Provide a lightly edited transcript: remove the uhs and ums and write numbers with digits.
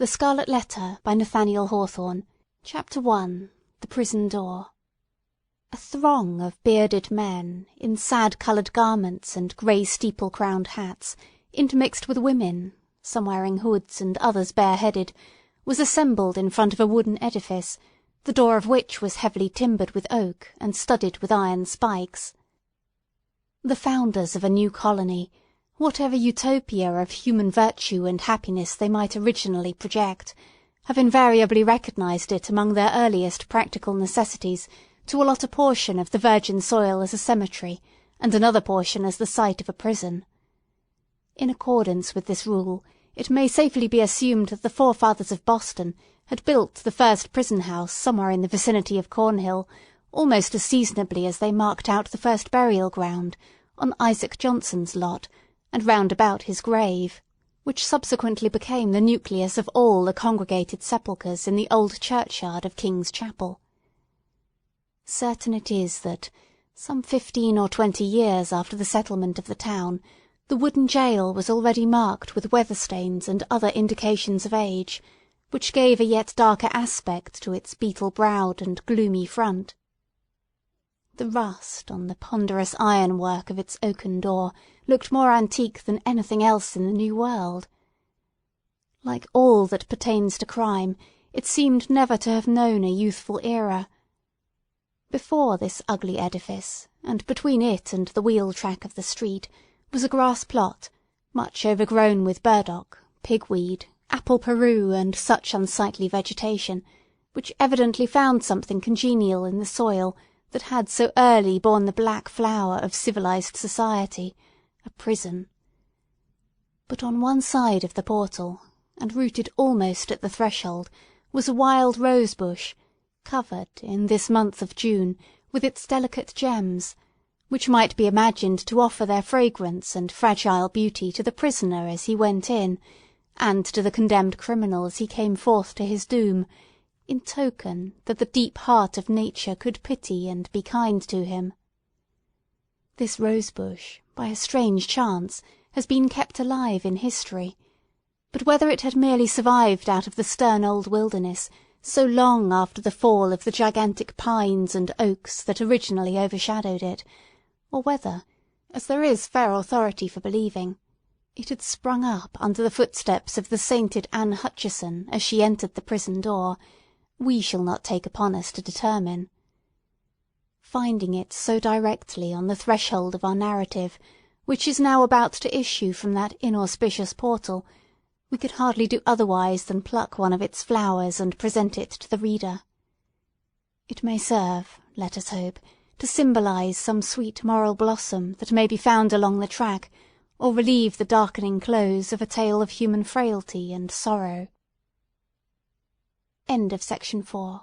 The Scarlet Letter by Nathaniel Hawthorne. Chapter 1. The Prison Door. A throng of bearded men, in sad-coloured garments and grey steeple-crowned hats, intermixed with women, some wearing hoods and others bareheaded, was assembled in front of a wooden edifice, the door of which was heavily timbered with oak and studded with iron spikes. The founders of a new colony, whatever utopia of human virtue and happiness they might originally project, have invariably recognised it among their earliest practical necessities to allot a portion of the virgin soil as a cemetery, and another portion as the site of a prison. In accordance with this rule, it may safely be assumed that the forefathers of Boston had built the first prison-house somewhere in the vicinity of Cornhill, almost as seasonably as they marked out the first burial-ground, on Isaac Johnson's lot, and round about his grave, which subsequently became the nucleus of all the congregated sepulchres in the old churchyard of King's Chapel. Certain it is that, some 15 or 20 years after the settlement of the town, the wooden jail was already marked with weather-stains and other indications of age, which gave a yet darker aspect to its beetle-browed and gloomy front. The rust on the ponderous ironwork of its oaken door looked more antique than anything else in the New World. Like all that pertains to crime, it seemed never to have known a youthful era. Before this ugly edifice, and between it and the wheel-track of the street, was a grass plot, much overgrown with burdock, pigweed, apple peru, and such unsightly vegetation, which evidently found something congenial in the soil that had so early borne the black flower of civilized society, a prison. But on one side of the portal, and rooted almost at the threshold, was a wild rose-bush, covered, in this month of June, with its delicate gems, which might be imagined to offer their fragrance and fragile beauty to the prisoner as he went in, and to the condemned criminal as he came forth to his doom, in token that the deep heart of nature could pity and be kind to him. This rose-bush, by a strange chance, has been kept alive in history, but whether it had merely survived out of the stern old wilderness, so long after the fall of the gigantic pines and oaks that originally overshadowed it, or whether, as there is fair authority for believing, it had sprung up under the footsteps of the sainted Anne Hutcheson as she entered the prison door, we shall not take upon us to determine. Finding it so directly on the threshold of our narrative, which is now about to issue from that inauspicious portal, we could hardly do otherwise than pluck one of its flowers and present it to the reader. It may serve, let us hope, to symbolize some sweet moral blossom that may be found along the track, or relieve the darkening close of a tale of human frailty and sorrow. End of section 4.